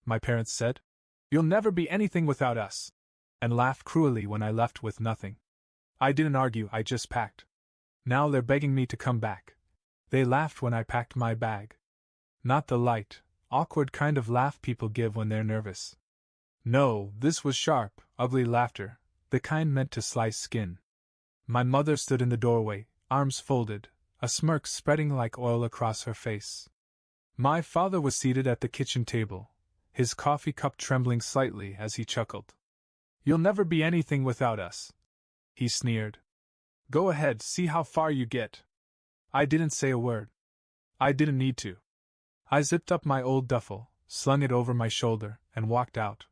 my parents said. You'll never be anything without us. And laughed cruelly when I left with nothing. I didn't argue, I just packed. Now they're begging me to come back. They laughed when I packed my bag. Not the light, awkward kind of laugh people give when they're nervous. No, this was sharp, ugly laughter, the kind meant to slice skin. My mother stood in the doorway, arms folded, a smirk spreading like oil across her face. My father was seated at the kitchen table, his coffee cup trembling slightly as he chuckled. You'll never be anything without us, he sneered. Go ahead, see how far you get. I didn't say a word. I didn't need to. I zipped up my old duffel, slung it over my shoulder, and walked out.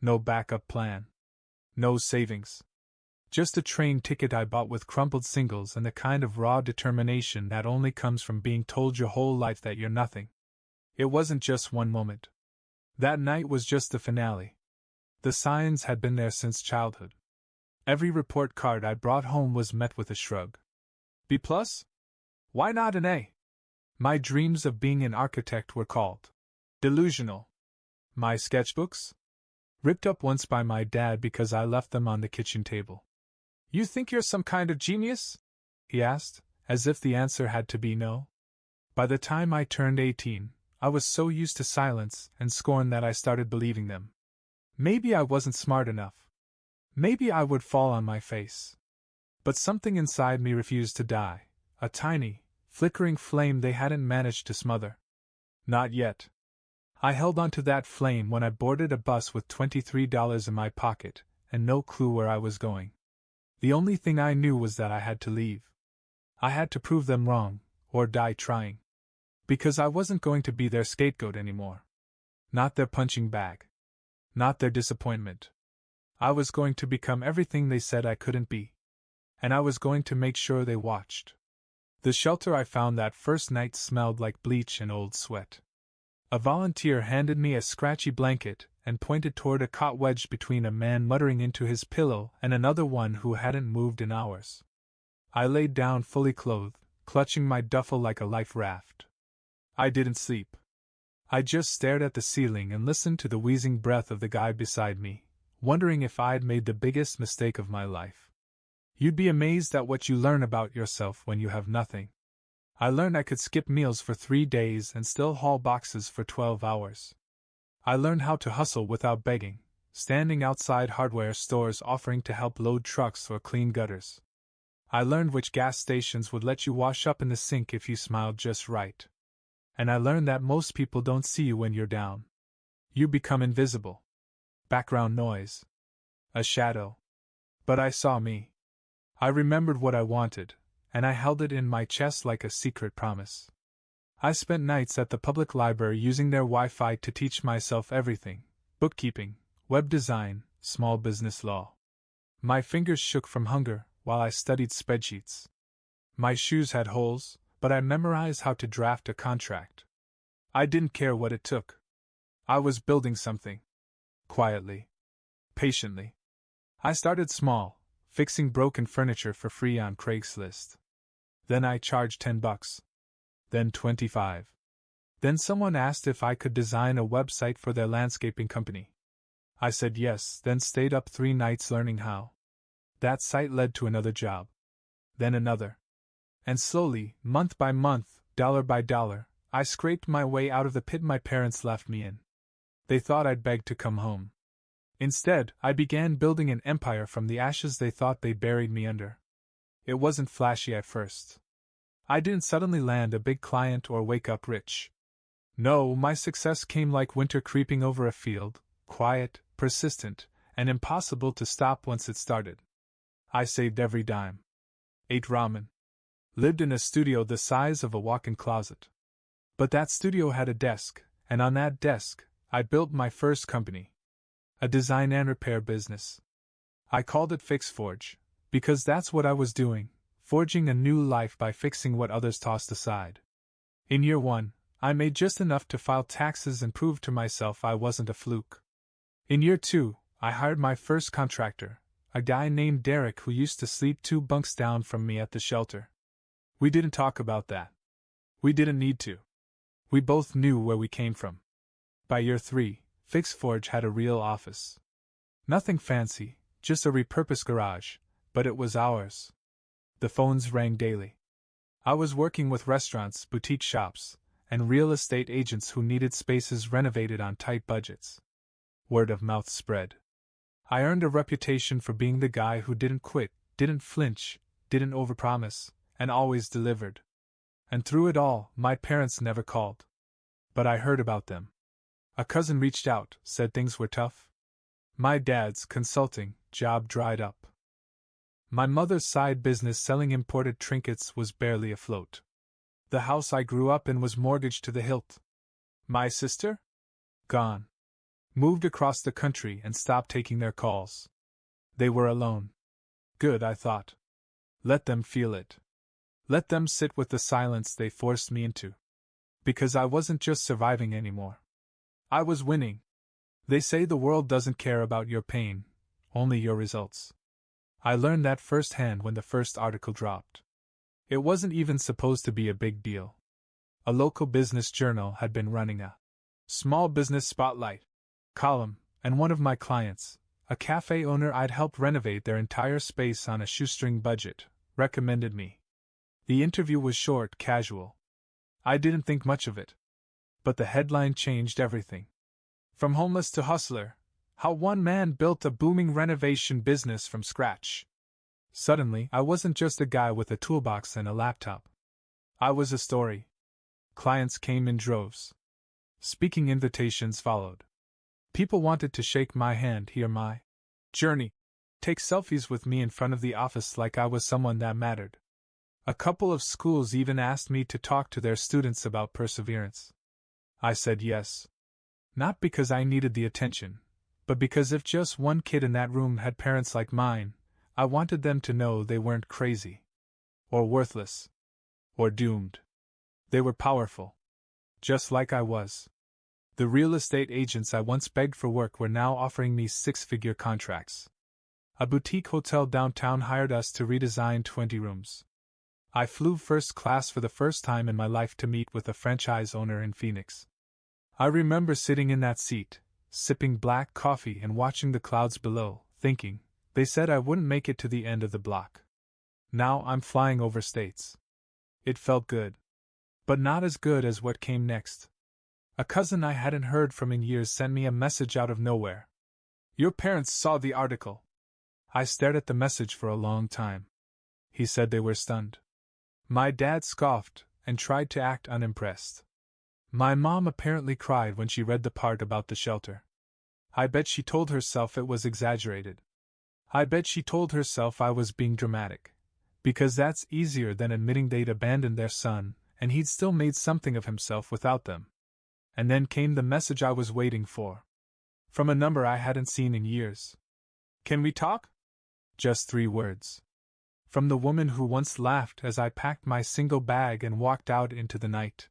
No backup plan. No savings. Just a train ticket I bought with crumpled singles and the kind of raw determination that only comes from being told your whole life that you're nothing. It wasn't just one moment. That night was just the finale. The signs had been there since childhood. Every report card I brought home was met with a shrug. B+? Why not an A? My dreams of being an architect were called delusional. My sketchbooks? Ripped up once by my dad because I left them on the kitchen table. You think you're some kind of genius? He asked, as if the answer had to be no. By the time I turned 18, I was so used to silence and scorn that I started believing them. Maybe I wasn't smart enough. Maybe I would fall on my face. But something inside me refused to die, a tiny, flickering flame they hadn't managed to smother. Not yet. I held onto that flame when I boarded a bus with $23 in my pocket and no clue where I was going. The only thing I knew was that I had to leave. I had to prove them wrong, or die trying. Because I wasn't going to be their scapegoat anymore. Not their punching bag. Not their disappointment. I was going to become everything they said I couldn't be. And I was going to make sure they watched. The shelter I found that first night smelled like bleach and old sweat. A volunteer handed me a scratchy blanket and pointed toward a cot wedged between a man muttering into his pillow and another one who hadn't moved in hours. I laid down fully clothed, clutching my duffel like a life raft. I didn't sleep. I just stared at the ceiling and listened to the wheezing breath of the guy beside me, wondering if I'd made the biggest mistake of my life. You'd be amazed at what you learn about yourself when you have nothing. I learned I could skip meals for 3 days and still haul boxes for 12 hours. I learned how to hustle without begging, standing outside hardware stores offering to help load trucks or clean gutters. I learned which gas stations would let you wash up in the sink if you smiled just right. And I learned that most people don't see you when you're down. You become invisible. Background noise. A shadow. But I saw me. I remembered what I wanted, and I held it in my chest like a secret promise. I spent nights at the public library using their Wi-Fi to teach myself everything: bookkeeping, web design, small business law. My fingers shook from hunger while I studied spreadsheets. My shoes had holes, but I memorized how to draft a contract. I didn't care what it took. I was building something. Quietly. Patiently. I started small, fixing broken furniture for free on Craigslist. Then I charged $10. Then $25. Then someone asked if I could design a website for their landscaping company. I said yes, then stayed up 3 nights learning how. That site led to another job. Then another. And slowly, month by month, dollar by dollar, I scraped my way out of the pit my parents left me in. They thought I'd beg to come home. Instead, I began building an empire from the ashes they thought they buried me under. It wasn't flashy at first. I didn't suddenly land a big client or wake up rich. No, my success came like winter creeping over a field, quiet, persistent, and impossible to stop once it started. I saved every dime. Ate ramen. Lived in a studio the size of a walk-in closet. But that studio had a desk, and on that desk, I built my first company. A design and repair business. I called it FixForge, because that's what I was doing, forging a new life by fixing what others tossed aside. In year 1, I made just enough to file taxes and prove to myself I wasn't a fluke. In year 2, I hired my first contractor, a guy named Derek who used to sleep 2 bunks down from me at the shelter. We didn't talk about that. We didn't need to. We both knew where we came from. By year 3, Fix Forge had a real office. Nothing fancy, just a repurposed garage, but it was ours. The phones rang daily. I was working with restaurants, boutique shops, and real estate agents who needed spaces renovated on tight budgets. Word of mouth spread. I earned a reputation for being the guy who didn't quit, didn't flinch, didn't overpromise, and always delivered. And through it all, my parents never called. But I heard about them. A cousin reached out, said things were tough. My dad's consulting job dried up. My mother's side business selling imported trinkets was barely afloat. The house I grew up in was mortgaged to the hilt. My sister? Gone. Moved across the country and stopped taking their calls. They were alone. Good, I thought. Let them feel it. Let them sit with the silence they forced me into. Because I wasn't just surviving anymore. I was winning. They say the world doesn't care about your pain, only your results. I learned that firsthand when the first article dropped. It wasn't even supposed to be a big deal. A local business journal had been running a small business spotlight column, and one of my clients, a cafe owner I'd helped renovate their entire space on a shoestring budget, recommended me. The interview was short, casual. I didn't think much of it. But the headline changed everything. From homeless to hustler, how one man built a booming renovation business from scratch. Suddenly, I wasn't just a guy with a toolbox and a laptop. I was a story. Clients came in droves. Speaking invitations followed. People wanted to shake my hand, hear my journey, take selfies with me in front of the office like I was someone that mattered. A couple of schools even asked me to talk to their students about perseverance. I said yes. Not because I needed the attention, but because if just one kid in that room had parents like mine, I wanted them to know they weren't crazy, or worthless, or doomed. They were powerful. Just like I was. The real estate agents I once begged for work were now offering me six-figure contracts. A boutique hotel downtown hired us to redesign 20 rooms. I flew first class for the first time in my life to meet with a franchise owner in Phoenix. I remember sitting in that seat, sipping black coffee and watching the clouds below, thinking, they said I wouldn't make it to the end of the block. Now I'm flying over states. It felt good. But not as good as what came next. A cousin I hadn't heard from in years sent me a message out of nowhere. Your parents saw the article. I stared at the message for a long time. He said they were stunned. My dad scoffed and tried to act unimpressed. My mom apparently cried when she read the part about the shelter. I bet she told herself it was exaggerated. I bet she told herself I was being dramatic. Because that's easier than admitting they'd abandoned their son, and he'd still made something of himself without them. And then came the message I was waiting for. From a number I hadn't seen in years. Can we talk? Just 3 words. From the woman who once laughed as I packed my single bag and walked out into the night.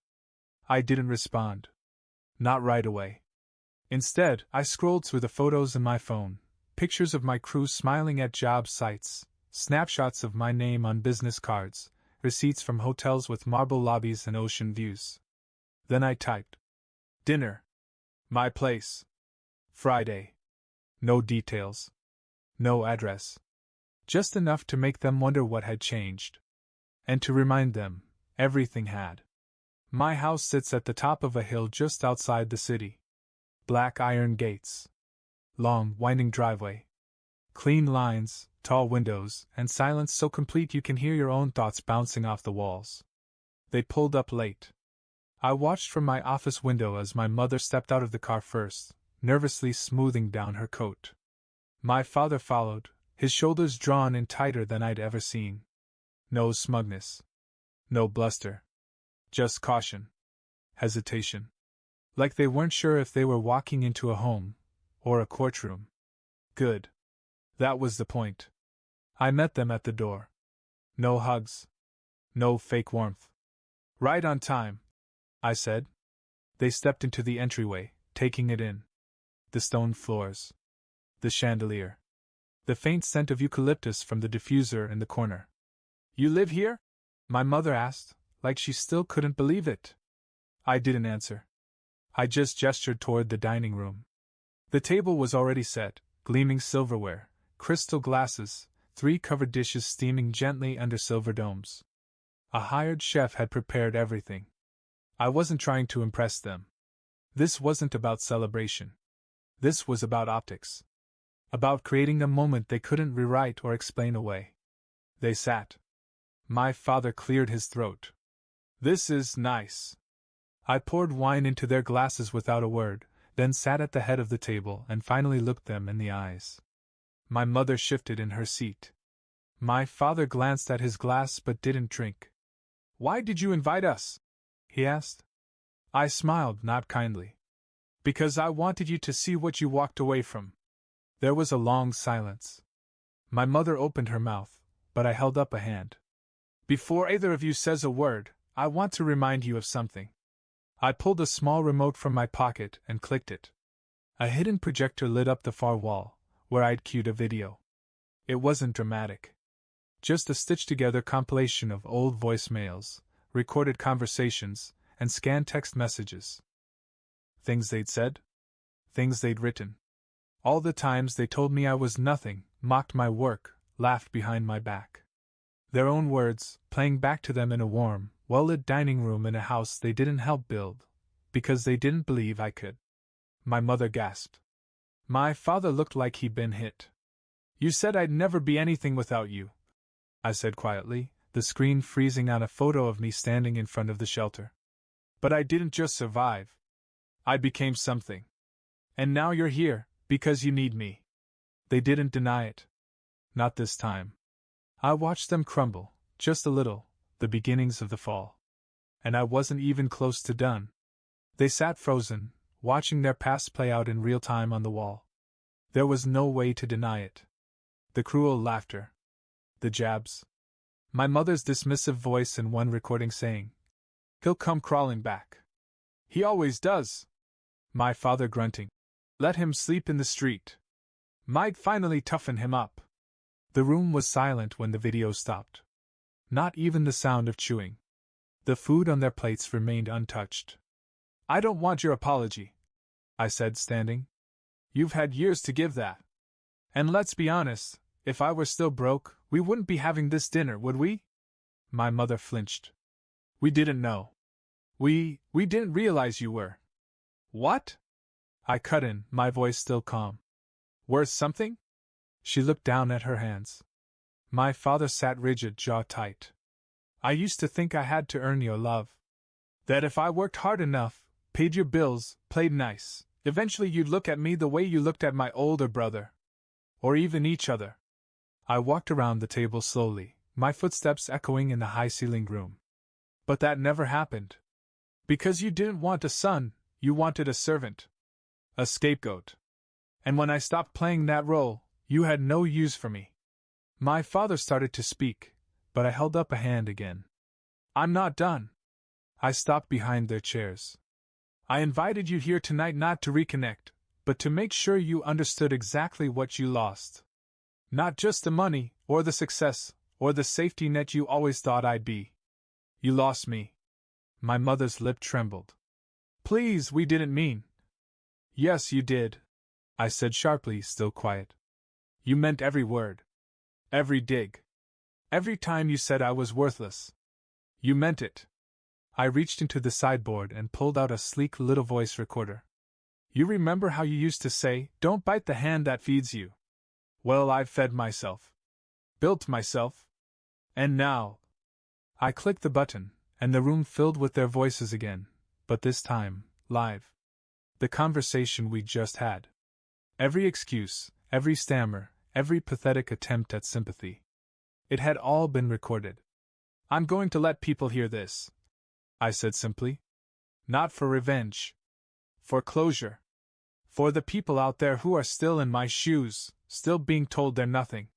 I didn't respond. Not right away. Instead, I scrolled through the photos in my phone, pictures of my crew smiling at job sites, snapshots of my name on business cards, receipts from hotels with marble lobbies and ocean views. Then I typed. Dinner. My place. Friday. No details. No address. Just enough to make them wonder what had changed. And to remind them, everything had. My house sits at the top of a hill just outside the city. Black iron gates. Long, winding driveway. Clean lines, tall windows, and silence so complete you can hear your own thoughts bouncing off the walls. They pulled up late. I watched from my office window as my mother stepped out of the car first, nervously smoothing down her coat. My father followed, his shoulders drawn in tighter than I'd ever seen. No smugness. No bluster. Just caution. Hesitation. Like they weren't sure if they were walking into a home, or a courtroom. Good. That was the point. I met them at the door. No hugs. No fake warmth. Right on time, I said. They stepped into the entryway, taking it in. The stone floors. The chandelier. The faint scent of eucalyptus from the diffuser in the corner. You live here? My mother asked, like she still couldn't believe it. I didn't answer. I just gestured toward the dining room. The table was already set, gleaming silverware, crystal glasses, 3 covered dishes steaming gently under silver domes. A hired chef had prepared everything. I wasn't trying to impress them. This wasn't about celebration. This was about optics. About creating a moment they couldn't rewrite or explain away. They sat. My father cleared his throat. "This is nice." I poured wine into their glasses without a word, then sat at the head of the table and finally looked them in the eyes. My mother shifted in her seat. My father glanced at his glass but didn't drink. "Why did you invite us?" he asked. I smiled, not kindly. "Because I wanted you to see what you walked away from." There was a long silence. My mother opened her mouth, but I held up a hand. "Before either of you says a word, I want to remind you of something." I pulled a small remote from my pocket and clicked it. A hidden projector lit up the far wall, where I'd cued a video. It wasn't dramatic. Just a stitched-together compilation of old voicemails, recorded conversations, and scanned text messages. Things they'd said. Things they'd written. All the times they told me I was nothing, mocked my work, laughed behind my back. Their own words, playing back to them in a warm, well-lit dining room in a house they didn't help build, because they didn't believe I could. My mother gasped. My father looked like he'd been hit. "You said I'd never be anything without you," I said quietly, the screen freezing on a photo of me standing in front of the shelter. "But I didn't just survive. I became something. And now you're here, because you need me." They didn't deny it. Not this time. I watched them crumble, just a little, the beginnings of the fall. And I wasn't even close to done. They sat frozen, watching their past play out in real time on the wall. There was no way to deny it. The cruel laughter. The jabs. My mother's dismissive voice in one recording saying, "He'll come crawling back. He always does." My father grunting, "Let him sleep in the street. Might finally toughen him up." The room was silent when the video stopped. Not even the sound of chewing. The food on their plates remained untouched. "I don't want your apology," I said, standing. "You've had years to give that. And let's be honest, if I were still broke, we wouldn't be having this dinner, would we?" My mother flinched. "We didn't know. We didn't realize you were." "What?" I cut in, my voice still calm. "Worth something?" She looked down at her hands. My father sat rigid, jaw tight. "I used to think I had to earn your love. That if I worked hard enough, paid your bills, played nice, eventually you'd look at me the way you looked at my older brother. Or even each other." I walked around the table slowly, my footsteps echoing in the high-ceilinged room. "But that never happened. Because you didn't want a son, you wanted a servant. A scapegoat. And when I stopped playing that role, you had no use for me." My father started to speak, but I held up a hand again. "I'm not done." I stopped behind their chairs. "I invited you here tonight not to reconnect, but to make sure you understood exactly what you lost. Not just the money, or the success, or the safety net you always thought I'd be. You lost me." My mother's lip trembled. "Please, we didn't mean." "Yes, you did," I said sharply, still quiet. "You meant every word. Every dig. Every time you said I was worthless. You meant it." I reached into the sideboard and pulled out a sleek little voice recorder. "You remember how you used to say, 'Don't bite the hand that feeds you'? Well, I've fed myself. Built myself. And now—" I clicked the button, and the room filled with their voices again, but this time, live. The conversation we just had. Every excuse, every stammer, every pathetic attempt at sympathy. It had all been recorded. "I'm going to let people hear this," I said simply. "Not for revenge. For closure. For the people out there who are still in my shoes, still being told they're nothing.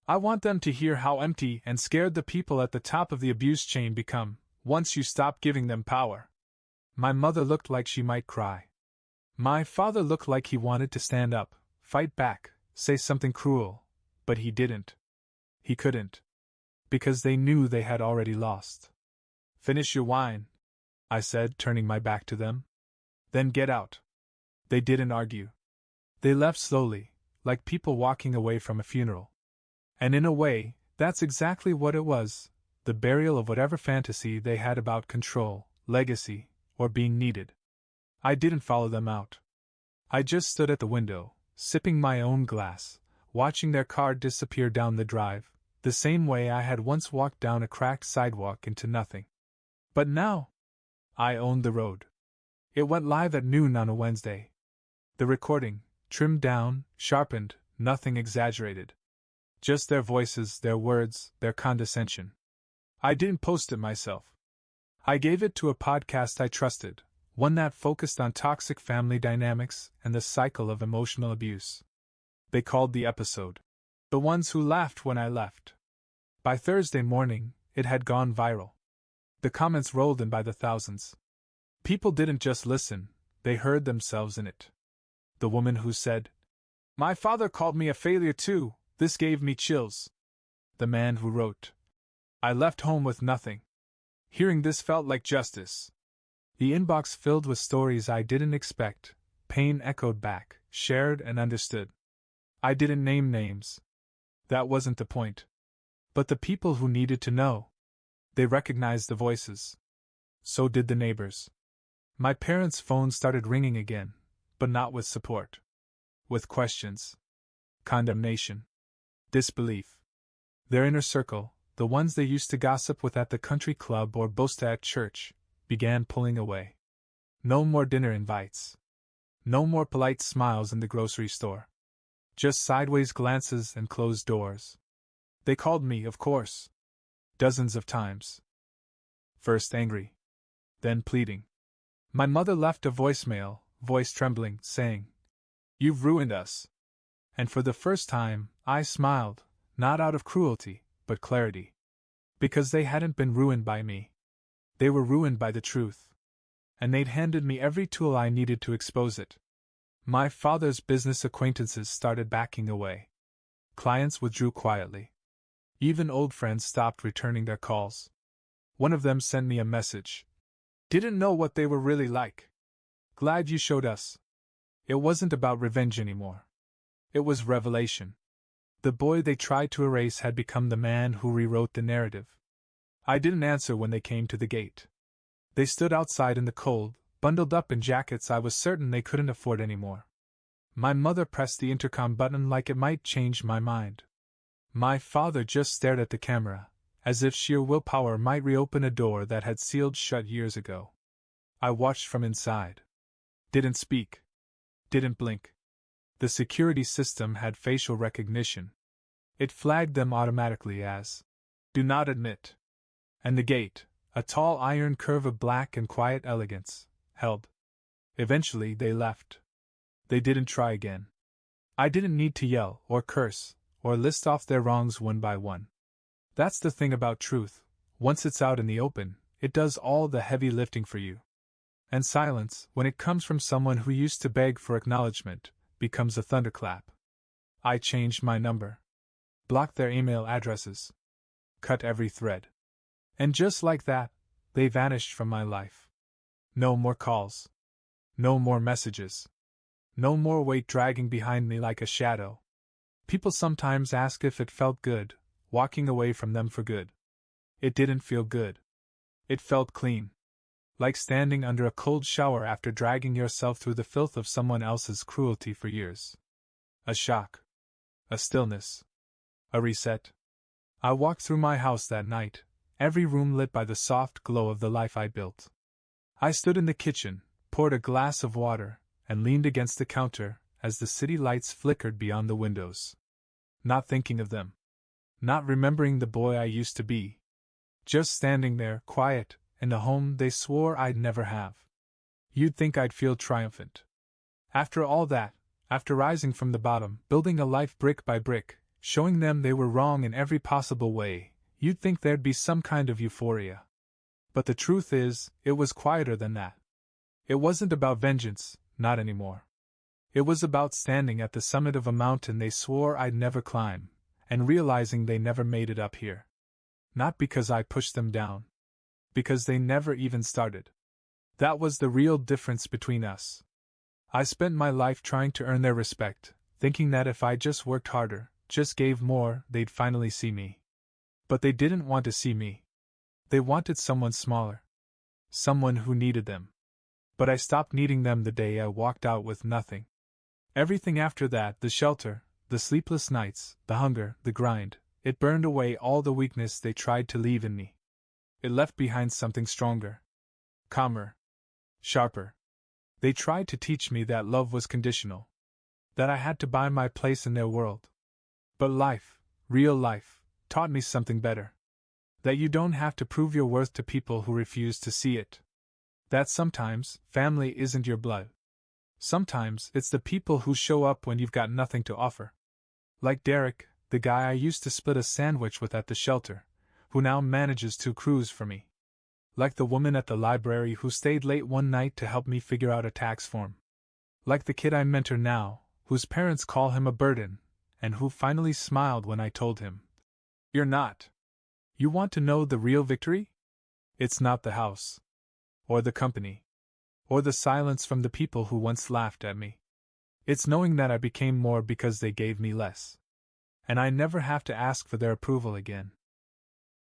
I want them to hear how empty and scared the people at the top of the abuse chain become, once you stop giving them power." My mother looked like she might cry. My father looked like he wanted to stand up, fight back, say something cruel, but he didn't. He couldn't. Because they knew they had already lost. "Finish your wine," I said, turning my back to them. "Then get out." They didn't argue. They left slowly, like people walking away from a funeral. And in a way, that's exactly what it was, the burial of whatever fantasy they had about control, legacy, or being needed. I didn't follow them out. I just stood at the window, sipping my own glass, watching their car disappear down the drive, the same way I had once walked down a cracked sidewalk into nothing. But now, I owned the road. It went live at noon on a Wednesday. The recording, trimmed down, sharpened, nothing exaggerated. Just their voices, their words, their condescension. I didn't post it myself. I gave it to a podcast I trusted, one that focused on toxic family dynamics and the cycle of emotional abuse. They called the episode "The Ones Who Laughed When I Left." By Thursday morning, it had gone viral. The comments rolled in by the thousands. People didn't just listen, they heard themselves in it. The woman who said, "My father called me a failure too, this gave me chills." The man who wrote, "I left home with nothing. Hearing this felt like justice." The inbox filled with stories I didn't expect, pain echoed back, shared and understood. I didn't name names. That wasn't the point. But the people who needed to know. They recognized the voices. So did the neighbors. My parents' phone started ringing again, but not with support. With questions. Condemnation. Disbelief. Their inner circle, the ones they used to gossip with at the country club or boast at church, began pulling away. No more dinner invites. No more polite smiles in the grocery store. Just sideways glances and closed doors. They called me, of course. Dozens of times. First angry. Then pleading. My mother left a voicemail, voice trembling, saying, "You've ruined us." And for the first time, I smiled, not out of cruelty, but clarity. Because they hadn't been ruined by me. They were ruined by the truth. And they'd handed me every tool I needed to expose it. My father's business acquaintances started backing away. Clients withdrew quietly. Even old friends stopped returning their calls. One of them sent me a message. "Didn't know what they were really like. Glad you showed us." It wasn't about revenge anymore. It was revelation. The boy they tried to erase had become the man who rewrote the narrative. I didn't answer when they came to the gate. They stood outside in the cold, bundled up in jackets I was certain they couldn't afford anymore. My mother pressed the intercom button like it might change my mind. My father just stared at the camera, as if sheer willpower might reopen a door that had sealed shut years ago. I watched from inside. Didn't speak. Didn't blink. The security system had facial recognition. It flagged them automatically as "Do not admit." And the gate, a tall iron curve of black and quiet elegance, held. Eventually they left. They didn't try again. I didn't need to yell, or curse, or list off their wrongs one by one. That's the thing about truth, once it's out in the open, it does all the heavy lifting for you. And silence, when it comes from someone who used to beg for acknowledgement, becomes a thunderclap. I changed my number. Blocked their email addresses. Cut every thread. And just like that, they vanished from my life. No more calls. No more messages. No more weight dragging behind me like a shadow. People sometimes ask if it felt good, walking away from them for good. It didn't feel good. It felt clean. Like standing under a cold shower after dragging yourself through the filth of someone else's cruelty for years. A shock. A stillness. A reset. I walked through my house that night, every room lit by the soft glow of the life I built. I stood in the kitchen, poured a glass of water, and leaned against the counter as the city lights flickered beyond the windows. Not thinking of them. Not remembering the boy I used to be. Just standing there, quiet, in the home they swore I'd never have. You'd think I'd feel triumphant. After all that, after rising from the bottom, building a life brick by brick, showing them they were wrong in every possible way, you'd think there'd be some kind of euphoria. But the truth is, it was quieter than that. It wasn't about vengeance, not anymore. It was about standing at the summit of a mountain they swore I'd never climb, and realizing they never made it up here. Not because I pushed them down. Because they never even started. That was the real difference between us. I spent my life trying to earn their respect, thinking that if I just worked harder, just gave more, they'd finally see me. But they didn't want to see me. They wanted someone smaller. Someone who needed them. But I stopped needing them the day I walked out with nothing. Everything after that, the shelter, the sleepless nights, the hunger, the grind, it burned away all the weakness they tried to leave in me. It left behind something stronger, calmer, sharper. They tried to teach me that love was conditional, that I had to buy my place in their world. But life, real life, taught me something better. That you don't have to prove your worth to people who refuse to see it. That sometimes, family isn't your blood. Sometimes, it's the people who show up when you've got nothing to offer. Like Derek, the guy I used to split a sandwich with at the shelter, who now manages 2 crews for me. Like the woman at the library who stayed late one night to help me figure out a tax form. Like the kid I mentor now, whose parents call him a burden, and who finally smiled when I told him, "You're not. You want to know the real victory? It's not the house. Or the company. Or the silence from the people who once laughed at me. It's knowing that I became more because they gave me less. And I never have to ask for their approval again."